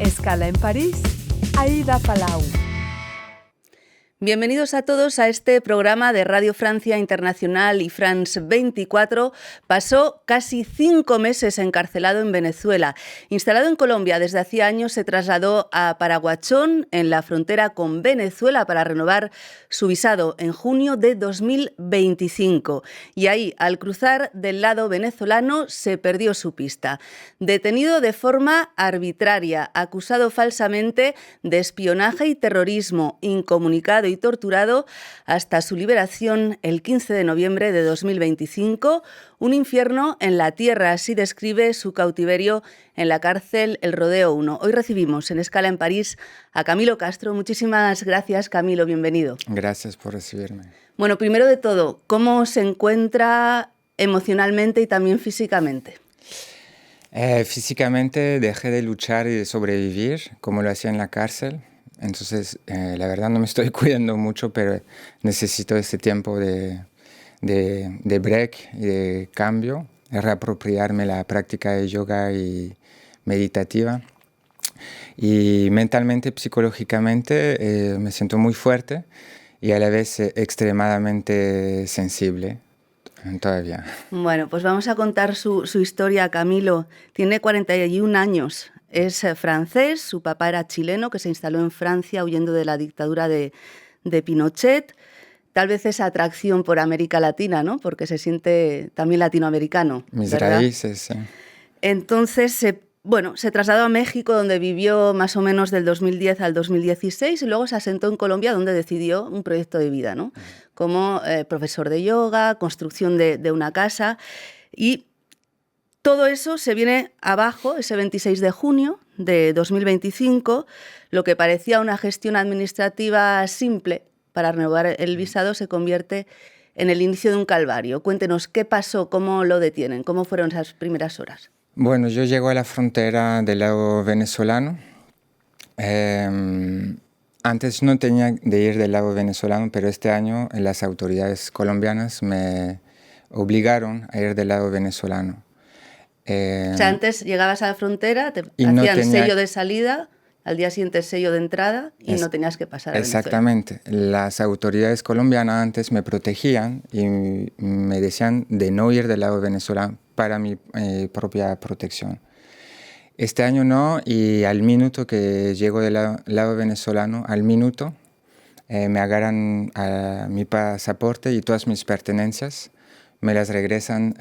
Escala en París, Aida Palau. Bienvenidos a todos a este programa de Radio Francia Internacional y France 24. Pasó casi 5 meses encarcelado en Venezuela. Instalado en Colombia desde hacía años, se trasladó a Paraguachón, en la frontera con Venezuela, para renovar su visado en junio de 2025. Y ahí, al cruzar del lado venezolano, se perdió su pista. Detenido de forma arbitraria, acusado falsamente de espionaje y terrorismo, incomunicado y torturado hasta su liberación el 15 de noviembre de 2025. Un infierno en la tierra, así describe su cautiverio en la cárcel El Rodeo 1. Hoy recibimos en Escala en París a Camilo Castro. Muchísimas gracias, Camilo, bienvenido. Gracias por recibirme. Bueno, primero de todo, ¿cómo se encuentra emocionalmente y también físicamente? Físicamente dejé de luchar y de sobrevivir como lo hacía en la cárcel. Entonces, la verdad no me estoy cuidando mucho, pero necesito este tiempo de break y de cambio, de reapropiarme la práctica de yoga y meditativa. Y mentalmente, psicológicamente, me siento muy fuerte y a la vez extremadamente sensible todavía. Bueno, pues vamos a contar su historia, Camilo. Tiene 41 años. Es francés, su papá era chileno, que se instaló en Francia huyendo de la dictadura de Pinochet. Tal vez esa atracción por América Latina, ¿no? Porque se siente también latinoamericano. Mis ¿verdad? raíces, sí. Entonces, se trasladó a México, donde vivió más o menos del 2010 al 2016, y luego se asentó en Colombia, donde decidió un proyecto de vida, ¿no? Como profesor de yoga, construcción de una casa, y todo eso se viene abajo ese 26 de junio de 2025. Lo que parecía una gestión administrativa simple para renovar el visado se convierte en el inicio de un calvario. Cuéntenos qué pasó, cómo lo detienen, cómo fueron esas primeras horas. Bueno, yo llego a la frontera del lado venezolano. Antes no tenía de ir del lado venezolano, pero este año las autoridades colombianas me obligaron a ir del lado venezolano. O sea, antes llegabas a la frontera, te no hacían tenía... sello de salida, al día siguiente sello de entrada y no tenías que pasar a Venezuela. Exactamente. Las autoridades colombianas antes me protegían y me decían de no ir del lado venezolano para mi propia protección. Este año no, y al minuto que llego del lado venezolano, al minuto me agarran a mi pasaporte y todas mis pertenencias. Me las regresan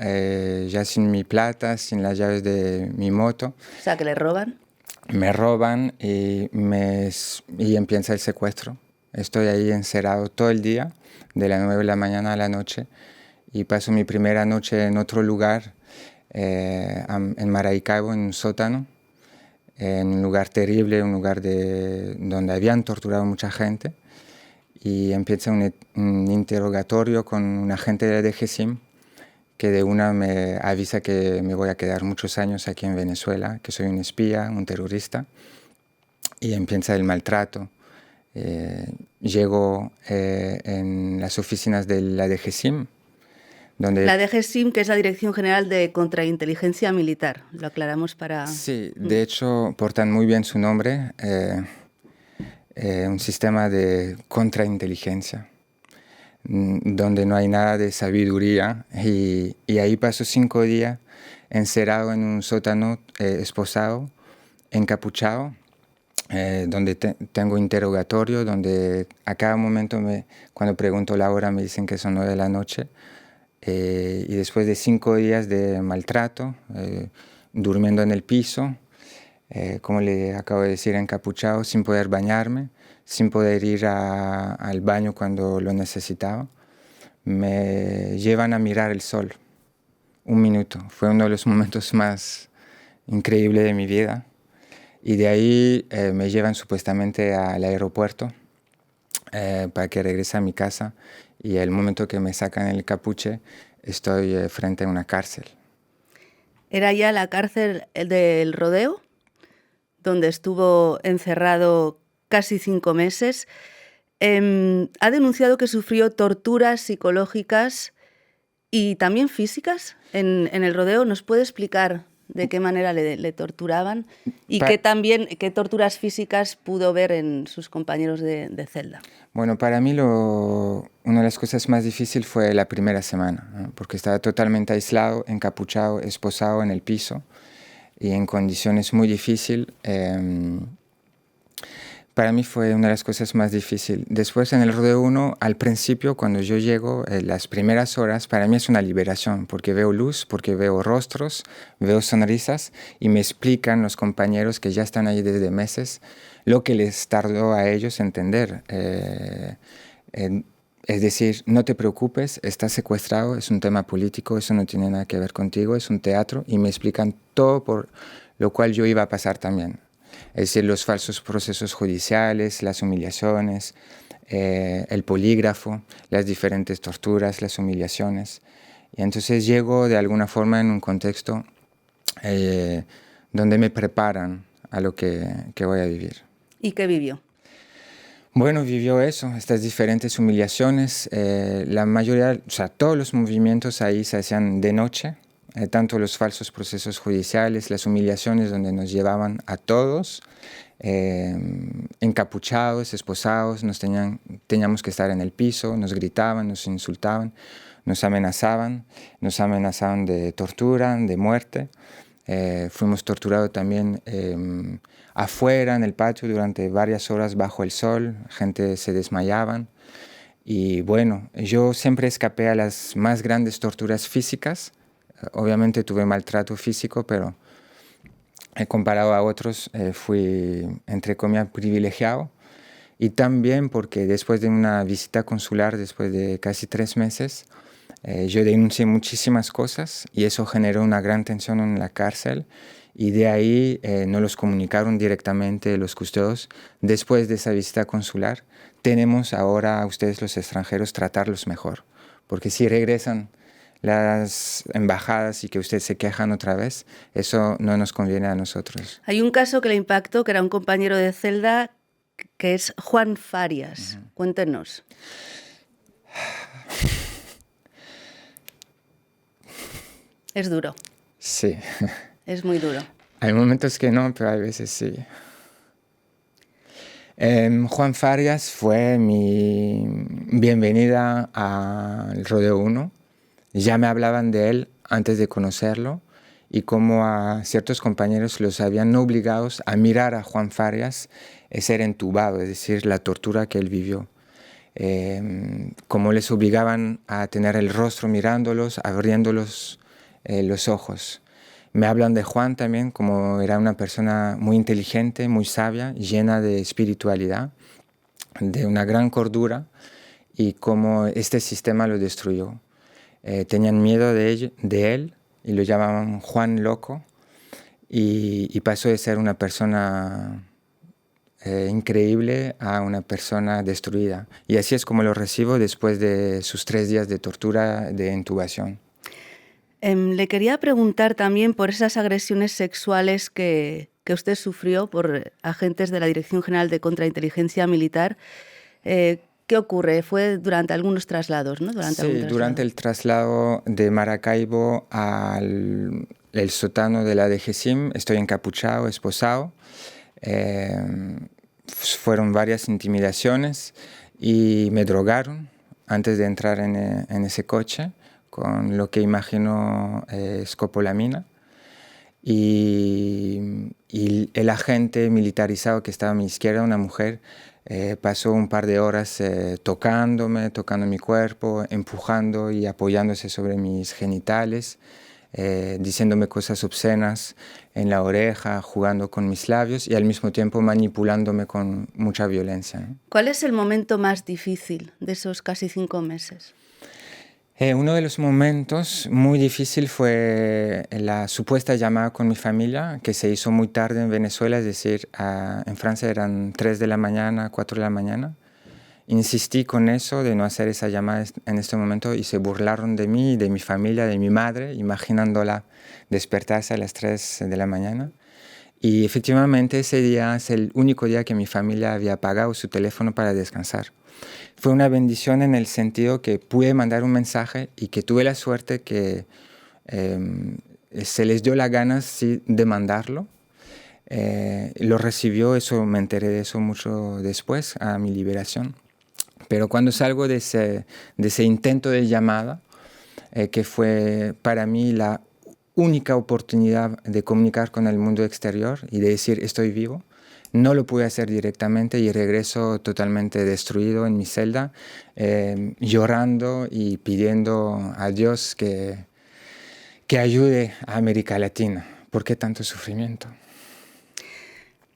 ya sin mi plata, sin las llaves de mi moto. O sea, que le roban. Me roban y empieza el secuestro. Estoy ahí encerrado todo el día, de las 9 de la mañana a la noche, y paso mi primera noche en otro lugar, en Maracaibo, en un sótano, en un lugar terrible, un lugar donde habían torturado mucha gente. Y empieza un interrogatorio con un agente de la DGCIM, que de una me avisa que me voy a quedar muchos años aquí en Venezuela, que soy un espía, un terrorista, y empieza el maltrato. Llego en las oficinas de la DGCIM, donde... La DGCIM, que es la Dirección General de Contrainteligencia Militar, lo aclaramos para... Sí, de hecho portan muy bien su nombre, un sistema de contrainteligencia, donde no hay nada de sabiduría, y ahí paso 5 días encerrado en un sótano, esposado, encapuchado, donde tengo interrogatorio, donde a cada momento cuando pregunto la hora me dicen que son 9 de la noche, y después de 5 días de maltrato, durmiendo en el piso, como le acabo de decir, encapuchado, sin poder bañarme, sin poder ir al baño cuando lo necesitaba. Me llevan a mirar el sol, 1 minuto. Fue uno de los momentos más increíbles de mi vida. Y de ahí me llevan supuestamente al aeropuerto para que regrese a mi casa. Y el momento que me sacan el capuche, estoy frente a una cárcel. ¿Era ya la cárcel del Rodeo, donde estuvo encerrado casi 5 meses? Ha denunciado que sufrió torturas psicológicas y también físicas en el Rodeo. ¿Nos puede explicar de qué manera le torturaban y qué torturas físicas pudo ver en sus compañeros de celda. Bueno, para mí una de las cosas más difíciles fue la primera semana, ¿no? Porque estaba totalmente aislado, encapuchado, esposado en el piso y en condiciones muy difíciles. Para mí fue una de las cosas más difíciles. Después en el Rodeo 1, al principio, cuando yo llego, las primeras horas, para mí es una liberación, porque veo luz, porque veo rostros, veo sonrisas y me explican los compañeros que ya están ahí desde meses lo que les tardó a ellos entender. Es decir, no te preocupes, estás secuestrado, es un tema político, eso no tiene nada que ver contigo, es un teatro, y me explican todo por lo cual yo iba a pasar también. Es decir, los falsos procesos judiciales, las humillaciones, el polígrafo, las diferentes torturas, las humillaciones. Y entonces llego de alguna forma en un contexto donde me preparan a lo que voy a vivir. ¿Y qué vivió? Bueno, vivió eso, estas diferentes humillaciones. La mayoría, o sea, todos los movimientos ahí se hacían de noche. Tanto los falsos procesos judiciales, las humillaciones donde nos llevaban a todos, encapuchados, esposados, teníamos que estar en el piso, nos gritaban, nos insultaban, nos amenazaban de tortura, de muerte. Fuimos torturados también afuera, en el patio, durante varias horas bajo el sol, gente se desmayaban. Y bueno, yo siempre escapé a las más grandes torturas físicas. Obviamente tuve maltrato físico, pero comparado a otros fui, entre comillas, privilegiado. Y también porque después de una visita consular, después de casi 3 meses, yo denuncié muchísimas cosas y eso generó una gran tensión en la cárcel. Y de ahí nos los comunicaron directamente los custodios. Después de esa visita consular, tenemos ahora a ustedes los extranjeros tratarlos mejor. Porque si regresan las embajadas y que ustedes se quejan otra vez, eso no nos conviene a nosotros. Hay un caso que le impactó, que era un compañero de celda, que es Juan Farias. Cuéntenos. Es duro. Sí. Es muy duro. Hay momentos que no, pero hay veces sí. Juan Farias fue mi bienvenida al Rodeo 1. Ya me hablaban de él antes de conocerlo y cómo a ciertos compañeros los habían obligado a mirar a Juan Farias ser entubado, es decir, la tortura que él vivió. Cómo les obligaban a tener el rostro mirándolos, abriéndolos los ojos. Me hablan de Juan también como era una persona muy inteligente, muy sabia, llena de espiritualidad, de una gran cordura y cómo este sistema lo destruyó. Tenían miedo de él y lo llamaban Juan Loco y pasó de ser una persona increíble a una persona destruida. Y así es como lo recibo después de sus 3 días de tortura de intubación. Le quería preguntar también por esas agresiones sexuales que usted sufrió por agentes de la Dirección General de Contrainteligencia Militar. ¿Qué ocurre? Fue durante algunos traslados, ¿no? Durante el traslado de Maracaibo al sótano de la DGSIM, estoy encapuchado, esposado. Fueron varias intimidaciones y me drogaron antes de entrar en ese coche con lo que imagino escopolamina. Y el agente militarizado que estaba a mi izquierda, una mujer, pasó un par de horas tocando mi cuerpo, empujando y apoyándose sobre mis genitales, diciéndome cosas obscenas en la oreja, jugando con mis labios y al mismo tiempo manipulándome con mucha violencia, ¿no? ¿Cuál es el momento más difícil de esos casi 5 meses? Uno de los momentos muy difíciles fue la supuesta llamada con mi familia, que se hizo muy tarde en Venezuela, es decir, en Francia eran 3 de la mañana, 4 de la mañana. Insistí con eso, de no hacer esa llamada en este momento, y se burlaron de mí, de mi familia, de mi madre, imaginándola despertarse a las 3 de la mañana. Y efectivamente ese día es el único día que mi familia había apagado su teléfono para descansar. Fue una bendición en el sentido que pude mandar un mensaje y que tuve la suerte que se les dio la gana sí, de mandarlo. Lo recibió, eso me enteré de eso mucho después, a mi liberación. Pero cuando salgo de ese intento de llamada, que fue para mí la única oportunidad de comunicar con el mundo exterior y de decir estoy vivo, no lo pude hacer directamente y regreso totalmente destruido en mi celda, llorando y pidiendo a Dios que ayude a América Latina. ¿Por qué tanto sufrimiento?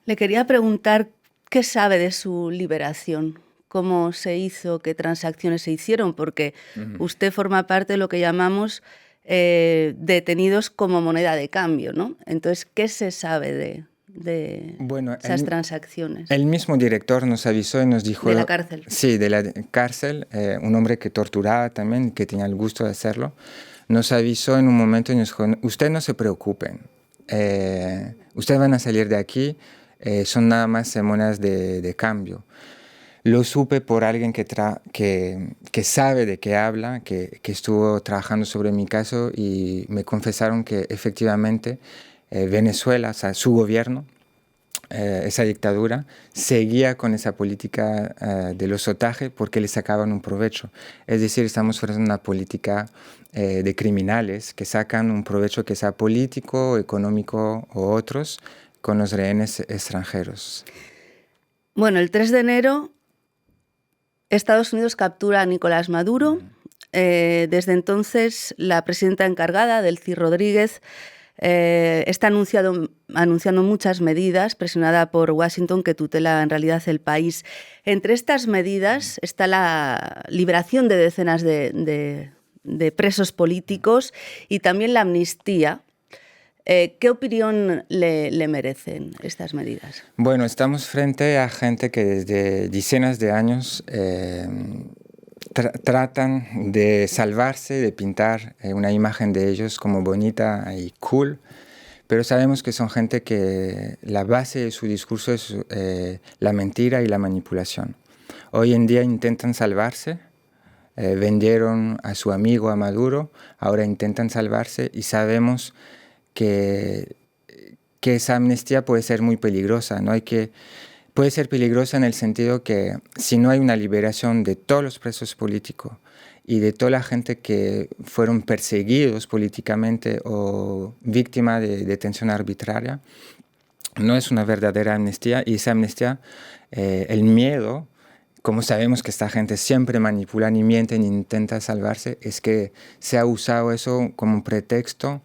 Le quería preguntar qué sabe de su liberación, cómo se hizo, qué transacciones se hicieron, porque usted forma parte de lo que llamamos detenidos como moneda de cambio, ¿no? Entonces, ¿qué se sabe de esas transacciones? El mismo director nos avisó y nos dijo... ¿De la cárcel? Sí, de la cárcel, un hombre que torturaba también, que tenía el gusto de hacerlo, nos avisó en un momento y nos dijo, ustedes no se preocupen, ustedes van a salir de aquí, son nada más monedas de cambio. Lo supe por alguien que sabe de qué habla, que estuvo trabajando sobre mi caso y me confesaron que efectivamente Venezuela, o sea, su gobierno, esa dictadura, seguía con esa política de los otajes porque le sacaban un provecho. Es decir, estamos frente a una política de criminales que sacan un provecho que sea político, económico o otros con los rehenes extranjeros. Bueno, el 3 de enero Estados Unidos captura a Nicolás Maduro. Desde entonces, la presidenta encargada, Delcy Rodríguez, está anunciando muchas medidas, presionada por Washington, que tutela en realidad el país. Entre estas medidas está la liberación de decenas de presos políticos y también la amnistía. ¿Qué opinión le merecen estas medidas? Bueno, estamos frente a gente que desde decenas de años tratan de salvarse, de pintar una imagen de ellos como bonita y cool, pero sabemos que son gente que la base de su discurso es la mentira y la manipulación. Hoy en día intentan salvarse, vendieron a su amigo a Maduro, ahora intentan salvarse y sabemos que esa amnistía puede ser muy peligrosa, ¿no? Puede ser peligrosa en el sentido que si no hay una liberación de todos los presos políticos y de toda la gente que fueron perseguidos políticamente o víctima de detención arbitraria, no es una verdadera amnistía. Y esa amnistía, el miedo, como sabemos que esta gente siempre manipula y miente e intenta salvarse, es que se ha usado eso como un pretexto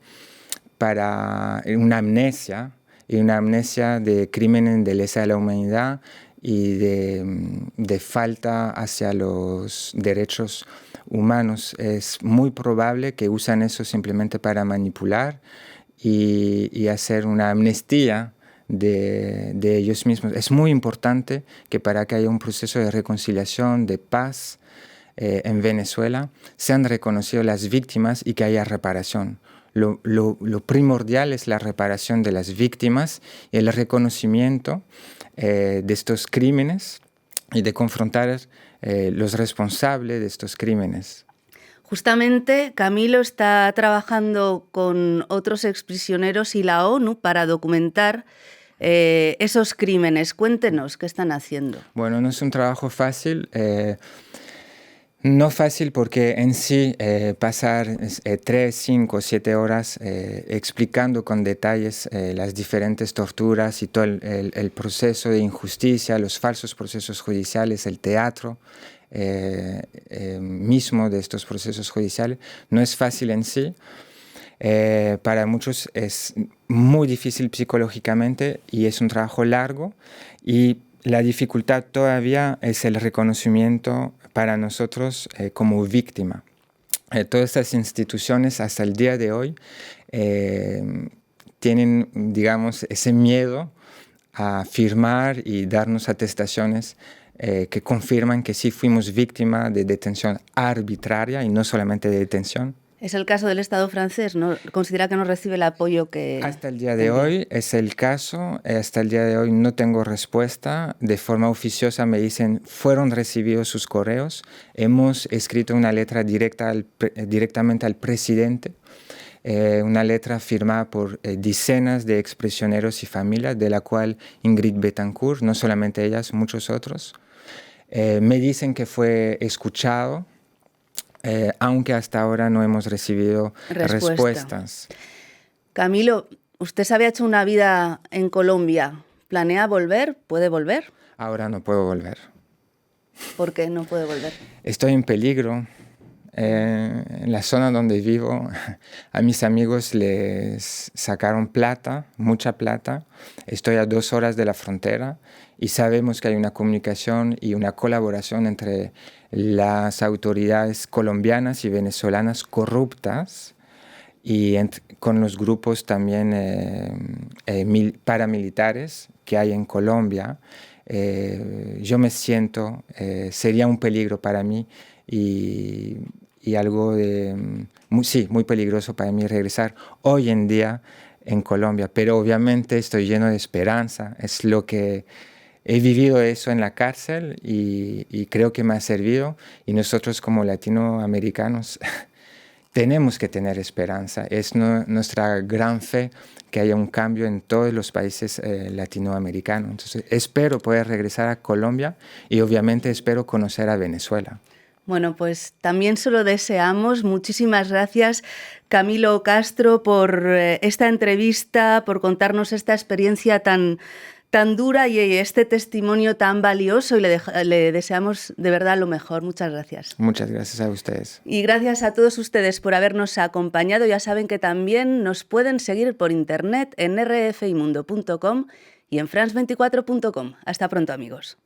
para una amnesia de crímenes de lesa de la humanidad y de falta hacia los derechos humanos. Es muy probable que usan eso simplemente para manipular y hacer una amnistía de ellos mismos. Es muy importante que para que haya un proceso de reconciliación, de paz en Venezuela, sean reconocidas las víctimas y que haya reparación. Lo primordial es la reparación de las víctimas y el reconocimiento de estos crímenes y de confrontar los responsables de estos crímenes. Justamente Camilo está trabajando con otros exprisioneros y la ONU para documentar esos crímenes. Cuéntenos, ¿qué están haciendo? Bueno, no es un trabajo fácil. No fácil porque en sí pasar 3, 5, 7 horas explicando con detalles las diferentes torturas y todo el proceso de injusticia, los falsos procesos judiciales, el teatro mismo de estos procesos judiciales, no es fácil en sí. Para muchos es muy difícil psicológicamente y es un trabajo largo, y la dificultad todavía es el reconocimiento para nosotros como víctima. Todas estas instituciones hasta el día de hoy tienen, digamos, ese miedo a firmar y darnos atestaciones que confirman que sí fuimos víctimas de detención arbitraria y no solamente de detención. Es el caso del Estado francés, ¿no? ¿Considera que no recibe el apoyo que...? Hasta el día de hoy es el caso. Hasta el día de hoy no tengo respuesta. De forma oficiosa me dicen, fueron recibidos sus correos. Hemos escrito una letra directamente al presidente una letra firmada por decenas de exprisioneros y familias, de la cual Ingrid Betancourt, no solamente ellas, muchos otros. Me dicen que fue escuchado, aunque hasta ahora no hemos recibido respuestas. Camilo, usted se había hecho una vida en Colombia. ¿Planea volver? ¿Puede volver? Ahora no puedo volver. ¿Por qué no puede volver? Estoy en peligro. En la zona donde vivo, a mis amigos les sacaron plata, mucha plata. Estoy a 2 horas de la frontera y sabemos que hay una comunicación y una colaboración entre las autoridades colombianas y venezolanas corruptas y con los grupos también paramilitares que hay en Colombia. Yo me siento, sería un peligro para mí y algo muy peligroso para mí regresar hoy en día en Colombia, pero obviamente estoy lleno de esperanza, es lo que he vivido eso en la cárcel y creo que me ha servido, y nosotros como latinoamericanos tenemos que tener esperanza, es nuestra gran fe que haya un cambio en todos los países latinoamericanos. Entonces espero poder regresar a Colombia y obviamente espero conocer a Venezuela. Bueno, pues también se lo deseamos. Muchísimas gracias, Camilo Castro, por esta entrevista, por contarnos esta experiencia tan dura y este testimonio tan valioso, y le deseamos de verdad lo mejor. Muchas gracias. Muchas gracias a ustedes. Y gracias a todos ustedes por habernos acompañado. Ya saben que también nos pueden seguir por internet en rfimundo.com y en france24.com. Hasta pronto, amigos.